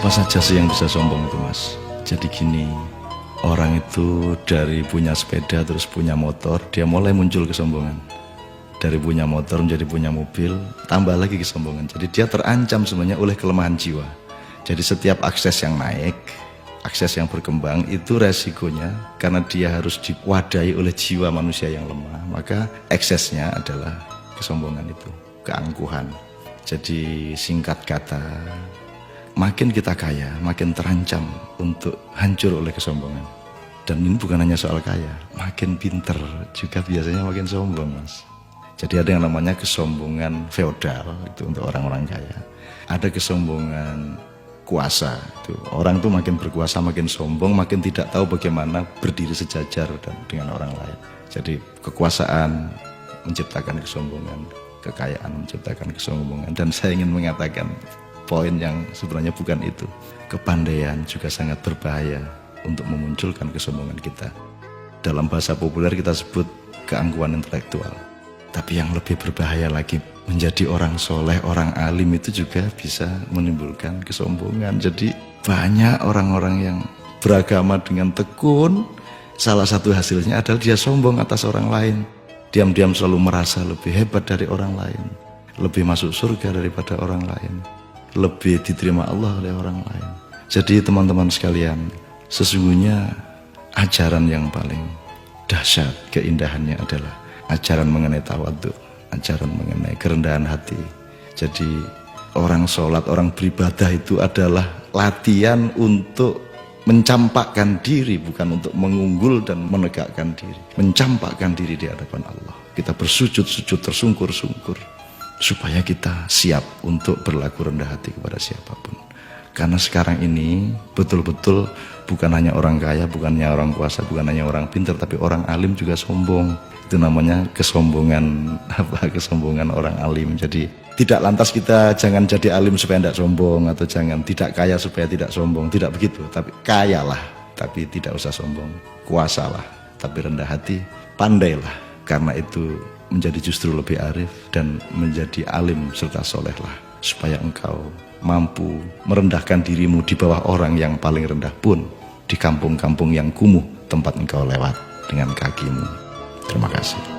Siapa saja sih yang bisa sombong itu, Mas? Jadi gini, orang itu dari punya sepeda terus punya motor, dia mulai muncul kesombongan. Dari punya motor menjadi punya mobil, tambah lagi kesombongan. Jadi dia terancam sebenarnya oleh kelemahan jiwa. Jadi setiap akses yang naik, akses yang berkembang, itu resikonya karena dia harus diwadahi oleh jiwa manusia yang lemah, maka eksesnya adalah kesombongan itu, keangkuhan. Jadi singkat kata, makin kita kaya, makin terancam untuk hancur oleh kesombongan. Dan ini bukan hanya soal kaya, makin pinter juga biasanya makin sombong, Mas. Jadi ada yang namanya kesombongan feodal, itu untuk orang-orang kaya. Ada kesombongan kuasa, itu orang tuh makin berkuasa, makin sombong, makin tidak tahu bagaimana berdiri sejajar dengan orang lain. Jadi kekuasaan menciptakan kesombongan, kekayaan menciptakan kesombongan. Dan saya ingin mengatakan poin yang sebenarnya bukan itu. Kepandaian juga sangat berbahaya untuk memunculkan kesombongan kita. Dalam bahasa populer kita sebut keangkuhan intelektual. Tapi yang lebih berbahaya lagi, menjadi orang soleh, orang alim itu juga bisa menimbulkan kesombongan. Jadi banyak orang-orang yang beragama dengan tekun, salah satu hasilnya adalah dia sombong atas orang lain. Diam-diam selalu merasa lebih hebat dari orang lain, lebih masuk surga daripada orang lain, lebih diterima Allah oleh orang lain. Jadi teman-teman sekalian, sesungguhnya ajaran yang paling dahsyat keindahannya adalah ajaran mengenai tawadhu, ajaran mengenai kerendahan hati. Jadi orang sholat, orang beribadah itu adalah latihan untuk mencampakkan diri, bukan untuk mengunggul dan menegakkan diri. Mencampakkan diri di hadapan Allah. Kita bersujud-sujud tersungkur-sungkur supaya kita siap untuk berlaku rendah hati kepada siapapun. Karena sekarang ini betul-betul bukan hanya orang kaya, bukan hanya orang kuasa, bukan hanya orang pintar, tapi orang alim juga sombong. Itu namanya kesombongan kesombongan orang alim. Jadi tidak lantas kita jangan jadi alim supaya tidak sombong, atau jangan tidak kaya supaya tidak sombong, tidak begitu. Tapi kayalah tapi tidak usah sombong, kuasalah tapi rendah hati, pandailah, karena itu menjadi justru lebih arif dan menjadi alim serta solehlah, supaya engkau mampu merendahkan dirimu di bawah orang yang paling rendah pun di kampung-kampung yang kumuh tempat engkau lewat dengan kakimu. Terima kasih.